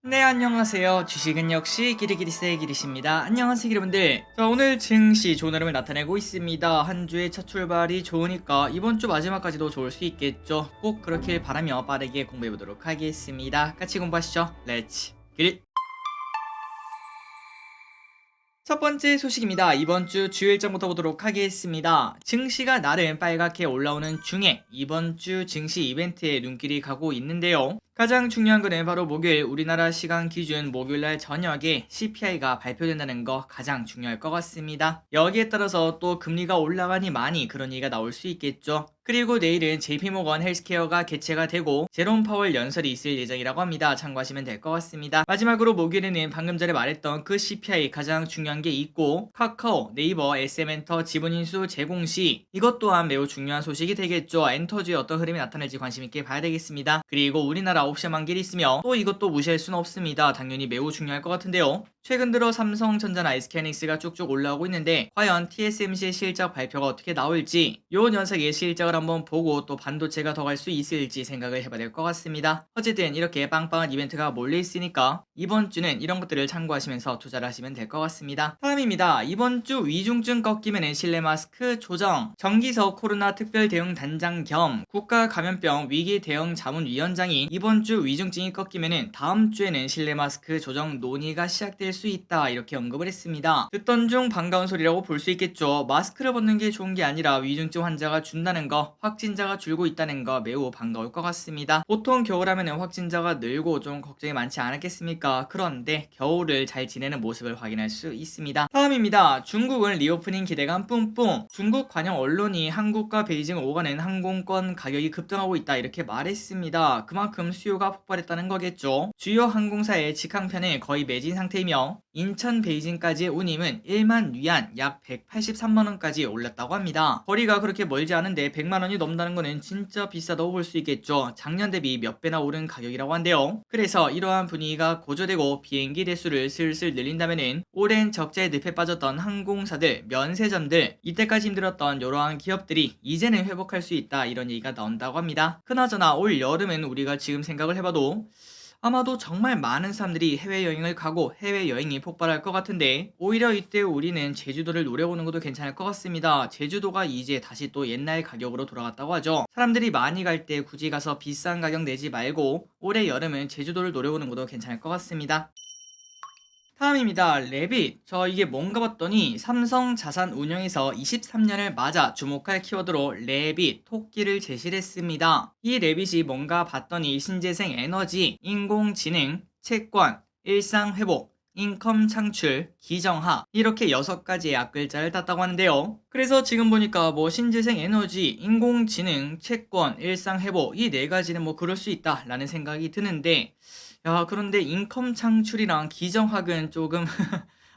네, 안녕하세요. 주식은 역시 기리기리스의 기리시입니다. 안녕하세요, 여러분들. 자, 오늘 증시 좋은 흐름을 나타내고 있습니다. 한 주의 첫 출발이 좋으니까 이번 주 마지막까지도 좋을 수 있겠죠. 꼭 그렇길 바라며 빠르게 공부해 보도록 하겠습니다. 같이 공부하시죠. 렛츠 길. 첫 번째 소식입니다. 이번 주 주요 일정부터 보도록 하겠습니다. 증시가 나름 빨갛게 올라오는 중에 이번 주 증시 이벤트에 눈길이 가고 있는데요. 가장 중요한 거는 바로 목요일 우리나라 시간 기준 목요일날 저녁에 CPI가 발표된다는 거 가장 중요할 것 같습니다. 여기에 따라서 또 금리가 올라가니 많이 그런 얘기가 나올 수 있겠죠. 그리고 내일은 JP모건 헬스케어가 개최가 되고 제롬 파월 연설이 있을 예정이라고 합니다. 참고하시면 될 것 같습니다. 마지막으로 목요일에는 방금 전에 말했던 그 CPI 가장 중요한 게 있고 카카오, 네이버, SM엔터 지분인수 제공 시 이것 또한 매우 중요한 소식이 되겠죠. 엔터주의 어떤 흐름이 나타날지 관심 있게 봐야 되겠습니다. 그리고 우리나라 옵션 만기이 있으며 또 이것도 무시할 수는 없습니다. 당연히 매우 중요할 것 같은데요. 최근 들어 삼성전자나 SK하이닉스가 쭉쭉 올라오고 있는데 과연 TSMC의 실적 발표가 어떻게 나올지 요 녀석의 실적을 한번 보고 또 반도체가 더 갈 수 있을지 생각을 해봐야 될 것 같습니다. 어쨌든 이렇게 빵빵한 이벤트가 몰려 있으니까 이번 주는 이런 것들을 참고하시면서 투자를 하시면 될 것 같습니다. 다음입니다. 이번 주 위중증 꺾이면은 실내 마스크 조정, 정기석 코로나 특별 대응 단장 겸 국가 감염병 위기 대응 자문위원장이 이번 주 위중증이 꺾이면은 다음 주에는 실내 마스크 조정 논의가 시작될 수 있다 이렇게 언급을 했습니다. 듣던 중 반가운 소리라고 볼 수 있겠죠. 마스크를 벗는 게 좋은 게 아니라 위중증 환자가 준다는 거, 확진자가 줄고 있다는 거 매우 반가울 것 같습니다. 보통 겨울하면 확진자가 늘고 좀 걱정이 많지 않았겠습니까? 그런데 겨울을 잘 지내는 모습을 확인할 수 있습니다. 다음입니다. 중국은 리오프닝 기대감 뿜뿜. 중국 관영 언론이 한국과 베이징 오가는 항공권 가격이 급등하고 있다 이렇게 말했습니다. 그만큼 수요가 폭발했다는 거겠죠. 주요 항공사의 직항편은 거의 매진 상태이며 인천 베이징까지의 운임은 1만 위안 약 183만원까지 올랐다고 합니다. 거리가 그렇게 멀지 않은데 100만원이 넘는다는 거는 진짜 비싸다고 볼 수 있겠죠. 작년 대비 몇 배나 오른 가격이라고 한데요. 그래서 이러한 분위기가 고조되고 비행기 대수를 슬슬 늘린다면은 오랜 적자에 늪에 빠졌던 항공사들, 면세점들, 이때까지 힘들었던 이러한 기업들이 이제는 회복할 수 있다 이런 얘기가 나온다고 합니다. 그나저나 올 여름엔 우리가 지금 생각을 해봐도 아마도 정말 많은 사람들이 해외여행을 가고 해외여행이 폭발할 것 같은데 오히려 이때 우리는 제주도를 노려보는 것도 괜찮을 것 같습니다. 제주도가 이제 다시 또 옛날 가격으로 돌아갔다고 하죠. 사람들이 많이 갈 때 굳이 가서 비싼 가격 내지 말고 올해 여름은 제주도를 노려보는 것도 괜찮을 것 같습니다. 다음입니다. 레빗. 저 이게 뭔가 봤더니 삼성 자산운용에서 23년을 맞아 주목할 키워드로 레빗, 토끼를 제시를 했습니다. 이 레빗이 뭔가 봤더니 신재생 에너지, 인공지능, 채권, 일상회복, 인컴 창출, 기정학 이렇게 6가지의 앞글자를 땄다고 하는데요. 그래서 지금 보니까 뭐 신재생 에너지, 인공지능, 채권, 일상회복 이 4가지는 뭐 그럴 수 있다라는 생각이 드는데 야, 그런데 인컴 창출이랑 기정학은 조금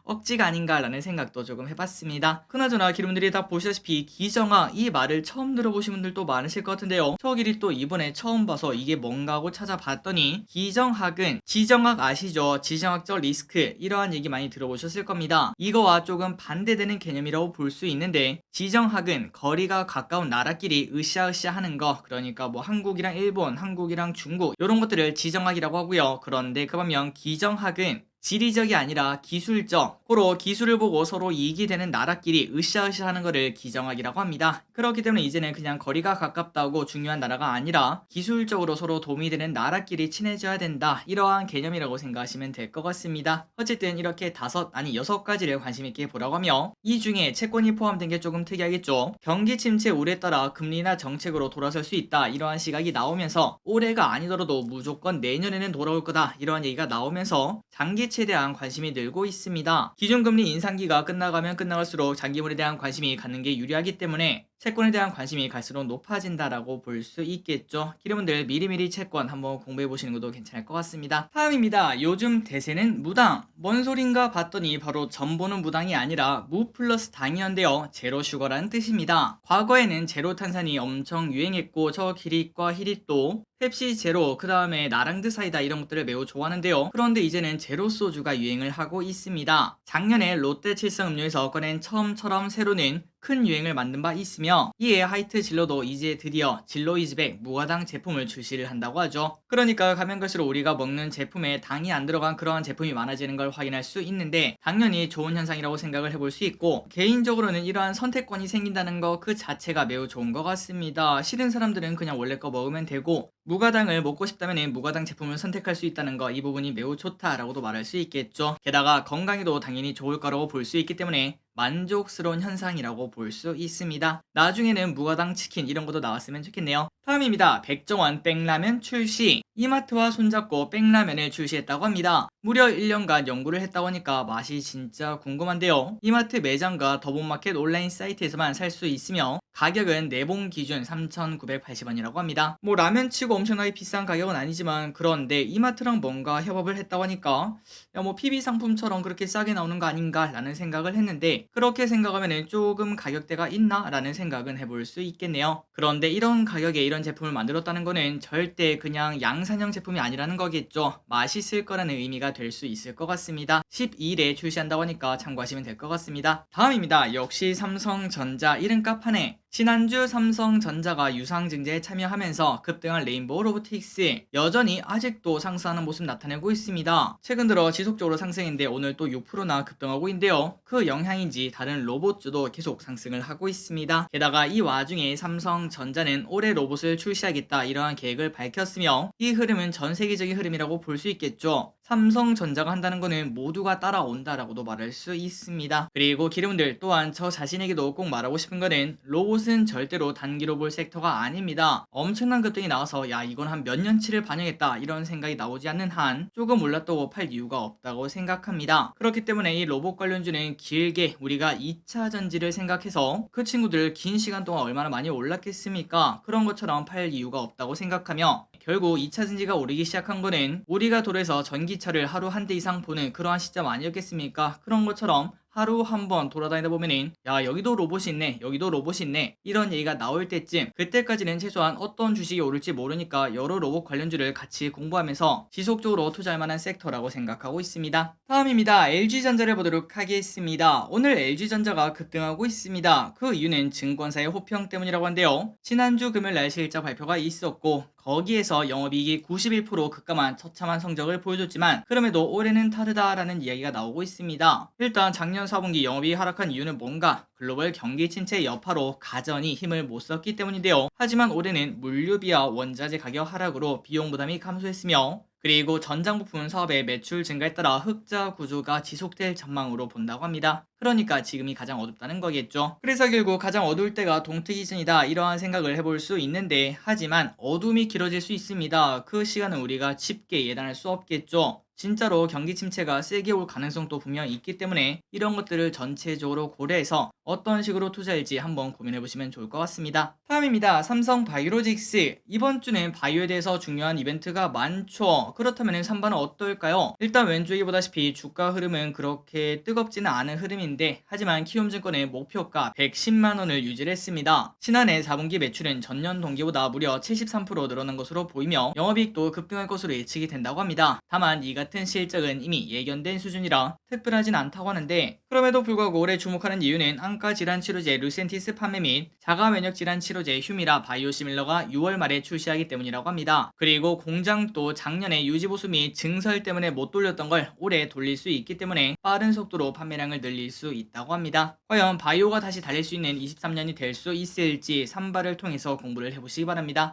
억지가 아닌가라는 생각도 조금 해봤습니다. 그나저나 여러분들이 다 보시다시피 기정학 이 말을 처음 들어보신 분들도 많으실 것 같은데요. 저끼리 또 이번에 처음 봐서 이게 뭔가 하고 찾아봤더니 기정학은 지정학 아시죠? 지정학적 리스크 이러한 얘기 많이 들어보셨을 겁니다. 이거와 조금 반대되는 개념이라고 볼 수 있는데 지정학은 거리가 가까운 나라끼리 으쌰으쌰 하는 거 그러니까 뭐 한국이랑 일본, 한국이랑 중국 이런 것들을 지정학이라고 하고요. 그런데 그 반면 기정학은 지리적이 아니라 기술적, 고로 기술을 보고 서로 이익이 되는 나라끼리 으쌰으쌰 하는 것을 기정학이라고 합니다. 그렇기 때문에 이제는 그냥 거리가 가깝다고 중요한 나라가 아니라 기술적으로 서로 도움이 되는 나라끼리 친해져야 된다. 이러한 개념이라고 생각하시면 될 것 같습니다. 어쨌든 이렇게 6가지를 관심 있게 보라고 하며 이 중에 채권이 포함된 게 조금 특이하겠죠. 경기 침체 우려에 따라 금리나 정책으로 돌아설 수 있다. 이러한 시각이 나오면서 올해가 아니더라도 무조건 내년에는 돌아올 거다. 이러한 얘기가 나오면서 장기채에 대한 관심이 늘고 있습니다. 기준금리 인상기가 끝나가면 끝나갈수록 장기물에 대한 관심이 갖는 게 유리하기 때문에 채권에 대한 관심이 갈수록 높아진다라고 볼 수 있겠죠. 여러분들 미리미리 채권 한번 공부해 보시는 것도 괜찮을 것 같습니다. 다음입니다. 요즘 대세는 무당. 뭔 소린가 봤더니 바로 전보는 무당이 아니라 무 플러스 당이었는데요. 제로 슈거라는 뜻입니다. 과거에는 제로 탄산이 엄청 유행했고 저 기릿과 히릿도 펩시 제로, 그 다음에 나랑드 사이다 이런 것들을 매우 좋아하는데요. 그런데 이제는 제로 소주가 유행을 하고 있습니다. 작년에 롯데 칠성 음료에서 꺼낸 처음처럼 새로는 큰 유행을 만든 바 있으며 이에 하이트 진로도 이제 드디어 진로 이즈백 무가당 제품을 출시를 한다고 하죠. 그러니까 가면 갈수록 우리가 먹는 제품에 당이 안 들어간 그러한 제품이 많아지는 걸 확인할 수 있는데 당연히 좋은 현상이라고 생각을 해볼 수 있고 개인적으로는 이러한 선택권이 생긴다는 거 그 자체가 매우 좋은 것 같습니다. 싫은 사람들은 그냥 원래 거 먹으면 되고 무가당을 먹고 싶다면 무가당 제품을 선택할 수 있다는 거 이 부분이 매우 좋다라고도 말할 수 있겠죠. 게다가 건강에도 당연히 좋을 거라고 볼 수 있기 때문에 만족스러운 현상이라고 볼 수 있습니다. 나중에는 무가당 치킨 이런 것도 나왔으면 좋겠네요. 다음입니다. 백종원 뺑라면 출시. 이마트와 손잡고 뺑라면을 출시했다고 합니다. 무려 1년간 연구를 했다고 하니까 맛이 진짜 궁금한데요. 이마트 매장과 더본마켓 온라인 사이트에서만 살 수 있으며 가격은 내봉 기준 3,980원이라고 합니다. 뭐 라면 치고 엄청나게 비싼 가격은 아니지만 그런데 이마트랑 뭔가 협업을 했다고 하니까 야, 뭐 PB 상품처럼 그렇게 싸게 나오는 거 아닌가 라는 생각을 했는데 그렇게 생각하면 조금 가격대가 있나 라는 생각은 해볼 수 있겠네요. 그런데 이런 가격에 이런 제품을 만들었다는 거는 절대 그냥 양산형 제품이 아니라는 거겠죠. 맛있을 거라는 의미가 될 수 있을 것 같습니다. 12일에 출시한다고 하니까 참고하시면 될 것 같습니다. 다음입니다. 역시 삼성전자 이름값 하네. 지난주 삼성전자가 유상증자에 참여하면서 급등한 레인보우 로보틱스 여전히 아직도 상승하는 모습 나타내고 있습니다. 최근 들어 지속적으로 상승인데 오늘 또 6%나 급등하고 있는데요. 그 영향인지 다른 로봇주도 계속 상승을 하고 있습니다. 게다가 이 와중에 삼성전자는 올해 로봇을 출시하겠다 이러한 계획을 밝혔으며 이 흐름은 전 세계적인 흐름이라고 볼 수 있겠죠. 삼성전자가 한다는 거는 모두가 따라온다라고도 말할 수 있습니다. 그리고 기름들 또한 저 자신에게도 꼭 말하고 싶은 거는 로봇은 절대로 단기로 볼 섹터가 아닙니다. 엄청난 급등이 나와서 야 이건 한 몇 년치를 반영했다 이런 생각이 나오지 않는 한 조금 올랐다고 팔 이유가 없다고 생각합니다. 그렇기 때문에 이 로봇 관련주는 길게 우리가 2차 전지를 생각해서 그 친구들 긴 시간 동안 얼마나 많이 올랐겠습니까? 그런 것처럼 팔 이유가 없다고 생각하며 결국 2차 전지가 오르기 시작한 거는 우리가 도로에서 전기차를 하루 한 대 이상 보는 그러한 시점 아니었겠습니까? 그런 것처럼 하루 한 번 돌아다니다 보면은 야 여기도 로봇이 있네 여기도 로봇이 있네 이런 얘기가 나올 때쯤 그때까지는 최소한 어떤 주식이 오를지 모르니까 여러 로봇 관련주를 같이 공부하면서 지속적으로 투자할 만한 섹터라고 생각하고 있습니다. 다음입니다. LG전자를 보도록 하겠습니다. 오늘 LG전자가 급등하고 있습니다. 그 이유는 증권사의 호평 때문이라고 한데요. 지난주 금요일날 실적 발표가 있었고 거기에서 영업이익이 91% 급감한 처참한 성적을 보여줬지만 그럼에도 올해는 다르다라는 이야기가 나오고 있습니다. 일단 작년 4분기 영업이익이 하락한 이유는 뭔가 글로벌 경기 침체 여파로 가전이 힘을 못 썼기 때문인데요. 하지만 올해는 물류비와 원자재 가격 하락으로 비용 부담이 감소했으며 그리고 전장 부품 사업의 매출 증가에 따라 흑자 구조가 지속될 전망으로 본다고 합니다. 그러니까 지금이 가장 어둡다는 거겠죠. 그래서 결국 가장 어두울 때가 동트 시즌이다 이러한 생각을 해볼 수 있는데 하지만 어둠이 길어질 수 있습니다. 그 시간은 우리가 쉽게 예단할 수 없겠죠. 진짜로 경기 침체가 세게 올 가능성도 분명히 있기 때문에 이런 것들을 전체적으로 고려해서 어떤 식으로 투자할지 한번 고민해보시면 좋을 것 같습니다. 다음입니다. 삼성 바이오로직스. 이번 주는 바이오에 대해서 중요한 이벤트가 많죠. 그렇다면 3반은 어떨까요? 일단 왼쪽에 보다시피 주가 흐름은 그렇게 뜨겁지는 않은 흐름인데 하지만 키움증권의 목표가 110만원을 유지를 했습니다. 지난해 4분기 매출은 전년 동기보다 무려 73% 늘어난 것으로 보이며 영업이익도 급등할 것으로 예측이 된다고 합니다. 다만 이 같은 실적은 이미 예견된 수준이라 특별하진 않다고 하는데 그럼에도 불구하고 올해 주목하는 이유는 안과 질환 치료제 루센티스 판매 및 자가 면역 질환 치료제 휴미라 바이오시밀러가 6월 말에 출시하기 때문이라고 합니다. 그리고 공장도 작년에 유지보수 및 증설 때문에 못 돌렸던 걸 올해 돌릴 수 있기 때문에 빠른 속도로 판매량을 늘릴 수 있다고 합니다. 과연 바이오가 다시 달릴 수 있는 23년이 될 수 있을지 3발을 통해서 공부를 해보시기 바랍니다.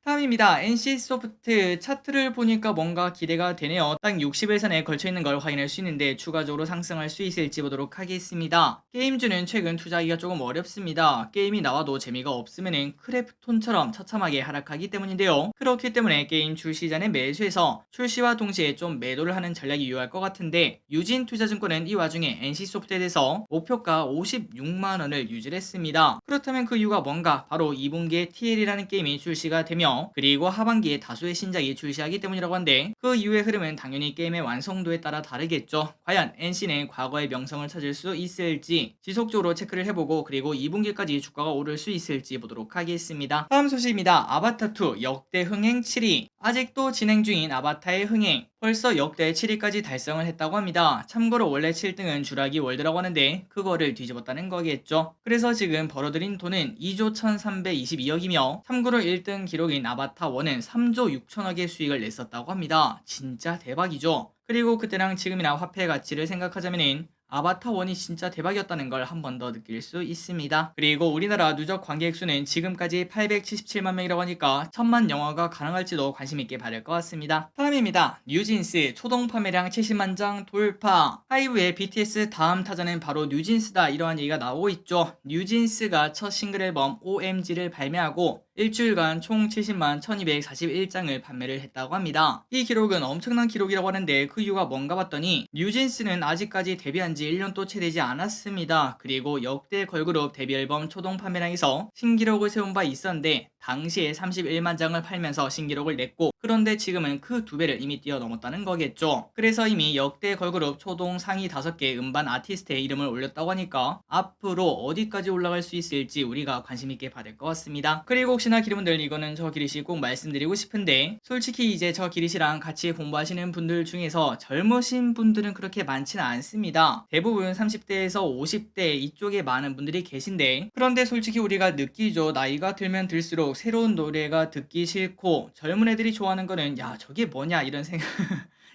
다음입니다. NC소프트 차트를 보니까 뭔가 기대가 되네요. 딱 60일선에 걸쳐있는 걸 확인할 수 있는데 추가적으로 상승할 수 있을지 보도록 하겠습니다. 게임주는 최근 투자하기가 조금 어렵습니다. 게임이 나와도 재미가 없으면 크래프톤처럼 처참하게 하락하기 때문인데요. 그렇기 때문에 게임 출시 전에 매수해서 출시와 동시에 좀 매도를 하는 전략이 유효할 것 같은데 유진투자증권은 이 와중에 NC소프트에 대해서 목표가 56만원을 유지를 했습니다. 그렇다면 그 이유가 뭔가 바로 2분기에 TL이라는 게임이 출시가 되며 그리고 하반기에 다수의 신작이 출시하기 때문이라고 한데 그 이후의 흐름은 당연히 게임의 완성도에 따라 다르겠죠. 과연 NC는 과거의 명성을 찾을 수 있을지 지속적으로 체크를 해보고 그리고 2분기까지 주가가 오를 수 있을지 보도록 하겠습니다. 다음 소식입니다. 아바타2 역대 흥행 7위. 아직도 진행 중인 아바타의 흥행. 벌써 역대 7위까지 달성을 했다고 합니다. 참고로 원래 7등은 주라기 월드라고 하는데 그거를 뒤집었다는 거겠죠. 그래서 지금 벌어들인 돈은 2조 1322억이며 참고로 1등 기록인 아바타 1은 3조 6천억의 수익을 냈었다고 합니다. 진짜 대박이죠. 그리고 그때랑 지금이나 화폐 가치를 생각하자면은 아바타 1이 진짜 대박이었다는 걸 한 번 더 느낄 수 있습니다. 그리고 우리나라 누적 관객 수는 지금까지 877만 명이라고 하니까 1000만 영화가 가능할지도 관심있게 봐야 것 같습니다. 다음입니다. 뉴진스 초동 판매량 70만 장 돌파. 하이브의 BTS 다음 타자는 바로 뉴진스다 이러한 얘기가 나오고 있죠. 뉴진스가 첫 싱글 앨범 OMG를 발매하고 일주일간 총 70만 1241장을 판매를 했다고 합니다. 이 기록은 엄청난 기록이라고 하는데 그 이유가 뭔가 봤더니 뉴진스는 아직까지 데뷔한 지 1년도 채 되지 않았습니다. 그리고 역대 걸그룹 데뷔 앨범 초동 판매량에서 신기록을 세운 바 있었는데 당시에 31만 장을 팔면서 신기록을 냈고 그런데 지금은 그 2배를 이미 뛰어넘었다는 거겠죠. 그래서 이미 역대 걸그룹 초동 상위 5개 음반 아티스트의 이름을 올렸다고 하니까 앞으로 어디까지 올라갈 수 있을지 우리가 관심있게 받을 것 같습니다. 그리고 혹시나 기름분들 이거는 저 기리시 꼭 말씀드리고 싶은데 솔직히 이제 저 기리시랑 같이 공부하시는 분들 중에서 젊으신 분들은 그렇게 많지는 않습니다. 대부분 30대에서 50대 이쪽에 많은 분들이 계신데 그런데 솔직히 우리가 느끼죠. 나이가 들면 들수록 새로운 노래가 듣기 싫고 젊은 애들이 좋아하는 거는 야 저게 뭐냐 이런 생각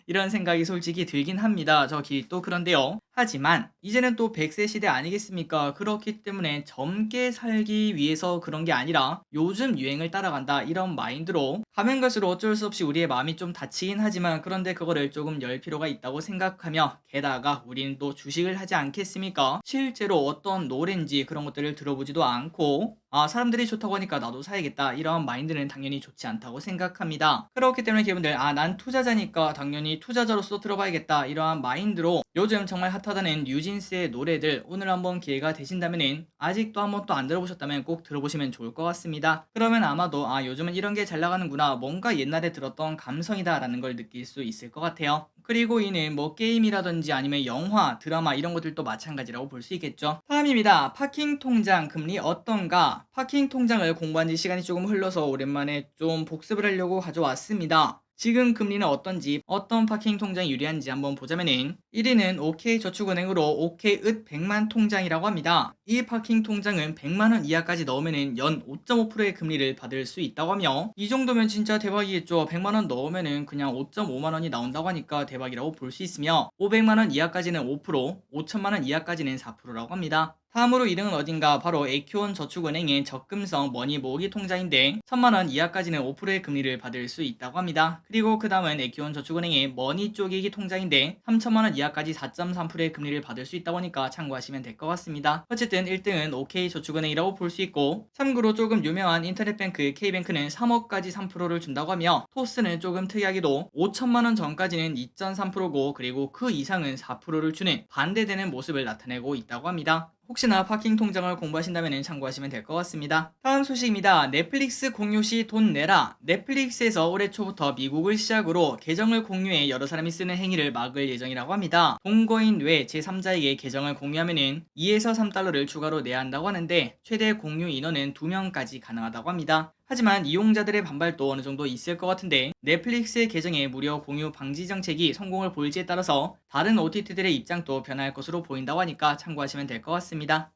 이런 생각이 솔직히 들긴 합니다. 저 기 또 그런데요. 하지만 이제는 또 100세 시대 아니겠습니까? 그렇기 때문에 젊게 살기 위해서 그런 게 아니라 요즘 유행을 따라간다 이런 마인드로 가면 갈수록 어쩔 수 없이 우리의 마음이 좀 다치긴 하지만 그런데 그거를 조금 열 필요가 있다고 생각하며 게다가 우리는 또 주식을 하지 않겠습니까? 실제로 어떤 노래인지 그런 것들을 들어보지도 않고 사람들이 좋다고 하니까 나도 사야겠다 이런 마인드는 당연히 좋지 않다고 생각합니다. 그렇기 때문에 여러분들 난 투자자니까 당연히 투자자로서 들어봐야겠다 이러한 마인드로 요즘 정말 핫하다는 뉴진스의 노래들 오늘 한번 기회가 되신다면 아직도 한번 또 안 들어보셨다면 꼭 들어보시면 좋을 것 같습니다. 그러면 아마도 요즘은 이런 게 잘 나가는구나 뭔가 옛날에 들었던 감성이다 라는 걸 느낄 수 있을 것 같아요. 그리고 이는 뭐 게임이라든지 아니면 영화, 드라마 이런 것들도 마찬가지라고 볼 수 있겠죠. 다음입니다. 파킹 통장 금리 어떤가? 파킹 통장을 공부한 지 시간이 조금 흘러서 오랜만에 좀 복습을 하려고 가져왔습니다. 지금 금리는 어떤지 어떤 파킹 통장이 유리한지 한번 보자면은 1위는 OK저축은행으로 OK읒 100만 통장이라고 합니다. 이 파킹 통장은 100만원 이하까지 넣으면은 연 5.5%의 금리를 받을 수 있다고 하며 이 정도면 진짜 대박이겠죠. 100만원 넣으면은 그냥 5.5만원이 나온다고 하니까 대박이라고 볼 수 있으며 500만원 이하까지는 5%, 5천만원 이하까지는 4%라고 합니다. 다음으로 2등은 어딘가 바로 에큐원 저축은행의 적금성 머니 모으기 통장인데 1000만원 이하까지는 5%의 금리를 받을 수 있다고 합니다. 그리고 그 다음은 에큐원 저축은행의 머니 쪼개기 통장인데 3000만원 이하까지 4.3%의 금리를 받을 수 있다고 하니까 참고하시면 될 것 같습니다. 어쨌든 1등은 OK저축은행이라고 볼 수 있고 참고로 조금 유명한 인터넷뱅크 K뱅크는 3억까지 3%를 준다고 하며 토스는 조금 특이하게도 5천만원 전까지는 2.3%고 그리고 그 이상은 4%를 주는 반대되는 모습을 나타내고 있다고 합니다. 혹시나 파킹 통장을 공부하신다면 참고하시면 될 것 같습니다. 다음 소식입니다. 넷플릭스 공유 시 돈 내라. 넷플릭스에서 올해 초부터 미국을 시작으로 계정을 공유해 여러 사람이 쓰는 행위를 막을 예정이라고 합니다. 동거인 외 제3자에게 계정을 공유하면 2에서 3달러를 추가로 내야 한다고 하는데 최대 공유 인원은 2명까지 가능하다고 합니다. 하지만 이용자들의 반발도 어느 정도 있을 것 같은데 넷플릭스의 계정의 무료 공유 방지 정책이 성공을 보일지에 따라서 다른 OTT들의 입장도 변할 것으로 보인다고 하니까 참고하시면 될 것 같습니다.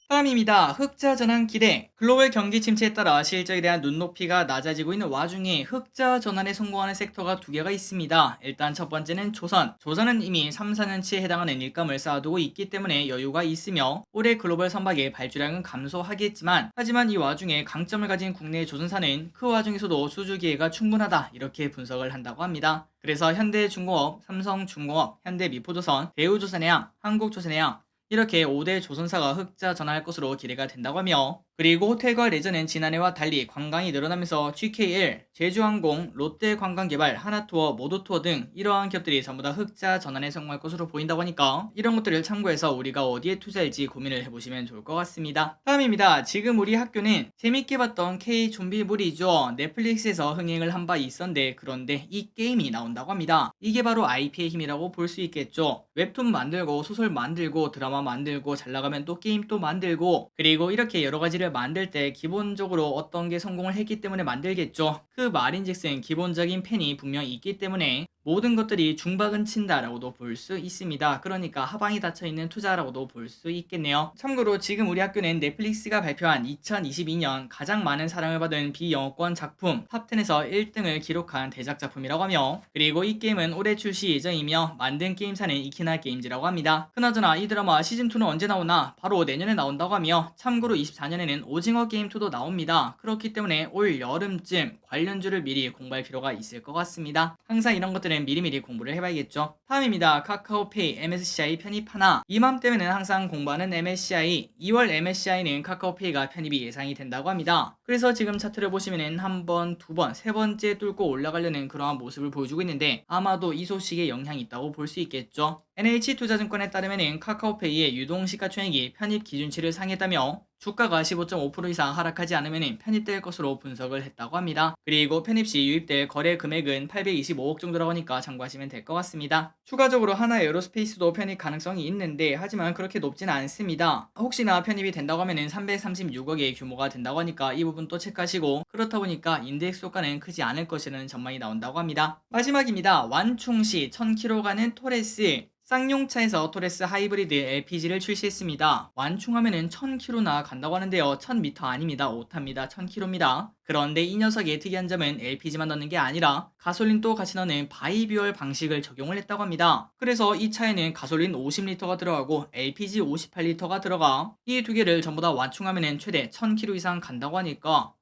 다음입니다. 흑자 전환 기대. 글로벌 경기 침체에 따라 실적에 대한 눈높이가 낮아지고 있는 와중에 흑자 전환에 성공하는 섹터가 2개가 있습니다. 일단 첫 번째는 조선. 조선은 이미 3, 4년치에 해당하는 일감을 쌓아두고 있기 때문에 여유가 있으며 올해 글로벌 선박의 발주량은 감소하겠지만 하지만 이 와중에 강점을 가진 국내 조선사는 그 와중에서도 수주 기회가 충분하다 이렇게 분석을 한다고 합니다. 그래서 현대중공업, 삼성중공업, 현대미포조선, 대우조선해양, 한국조선해양 이렇게 5대 조선사가 흑자 전환할 것으로 기대가 된다고 하며 그리고 호텔과 레저는 지난해와 달리 관광이 늘어나면서 GKL, 제주항공, 롯데관광개발, 하나투어, 모두투어 등 이러한 기업들이 전부 다 흑자 전환에 성공할 것으로 보인다고 하니까 이런 것들을 참고해서 우리가 어디에 투자할지 고민을 해보시면 좋을 것 같습니다. 다음입니다. 지금 우리 학교는 재밌게 봤던 K 좀비물이죠. 넷플릭스에서 흥행을 한 바 있었는데 그런데 이 게임이 나온다고 합니다. 이게 바로 IP의 힘이라고 볼 수 있겠죠. 웹툰 만들고 소설 만들고 드라마 만들고 잘 나가면 또 게임 또 만들고 그리고 이렇게 여러 가지를 차를 만들 때 기본적으로 어떤 게 성공을 했기 때문에 만들겠죠. 그 말인즉슨 기본적인 펜이 분명히 있기 때문에 모든 것들이 중박은 친다라고도 볼 수 있습니다. 그러니까 하방이 닫혀있는 투자라고도 볼 수 있겠네요. 참고로 지금 우리 학교는 넷플릭스가 발표한 2022년 가장 많은 사랑을 받은 비영어권 작품 탑10에서 1등을 기록한 대작 작품이라고 하며, 그리고 이 게임은 올해 출시 예정이며 만든 게임사는 이키나 게임즈라고 합니다. 그나저나 이 드라마 시즌2는 언제 나오나? 바로 내년에 나온다고 하며, 참고로 24년에는 오징어 게임2도 나옵니다. 그렇기 때문에 올 여름쯤 관련주를 미리 공부할 필요가 있을 것 같습니다. 항상 이런 것들은 미리미리 공부를 해봐야겠죠. 다음입니다. 카카오페이 MSCI 편입 하나. 이맘때면은 항상 공부하는 MSCI, 2월 MSCI는 카카오페이가 편입이 예상이 된다고 합니다. 그래서 지금 차트를 보시면은 한 번, 두 번, 세 번째 뚫고 올라가려는 그러한 모습을 보여주고 있는데, 아마도 이 소식에 영향이 있다고 볼 수 있겠죠. NH투자증권에 따르면은 카카오페이의 유동시가총액이 편입 기준치를 상회했다며 주가가 15.5% 이상 하락하지 않으면 편입될 것으로 분석을 했다고 합니다. 그리고 편입 시 유입될 거래 금액은 825억 정도라고 하니까 참고하시면 될 것 같습니다. 추가적으로 하나 에어로스페이스도 편입 가능성이 있는데, 하지만 그렇게 높지는 않습니다. 혹시나 편입이 된다고 하면 336억의 규모가 된다고 하니까 이 부분 또 체크하시고, 그렇다 보니까 인덱스 효과는 크지 않을 것이라는 전망이 나온다고 합니다. 마지막입니다. 완충시 1000km 가는 토레스. 쌍용차에서 토레스 하이브리드 LPG를 출시했습니다. 완충하면은 1000km나 간다고 하는데요. 1000m 아닙니다. 오타입니다. 1000km입니다. 그런데 이 녀석의 특이한 점은 LPG만 넣는 게 아니라 가솔린도 같이 넣는 바이뷰얼 방식을 적용을 했다고 합니다. 그래서 이 차에는 가솔린 50리터가 들어가고 LPG 58리터가 들어가, 이 두 개를 전부 다 완충하면은 최대 1000km 이상 간다고 하니까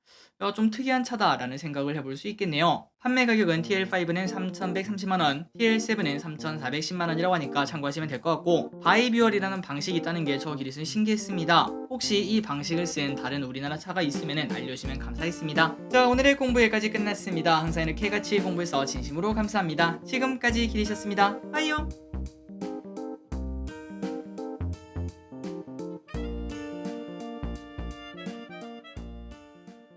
좀 특이한 차다라는 생각을 해볼 수 있겠네요. 판매 가격은 TL5는 3,130만원, TL7은 3,410만원이라고 하니까 참고하시면 될 것 같고, 바이뷰얼이라는 방식이 있다는 게 저 길이는 신기했습니다. 혹시 이 방식을 쓴 다른 우리나라 차가 있으면 알려주시면 감사하겠습니다. 자, 오늘의 공부 여기까지 끝났습니다. 항상 이렇게 같이 공부해서 진심으로 감사합니다. 지금까지 기리셨습니다. 빠이요.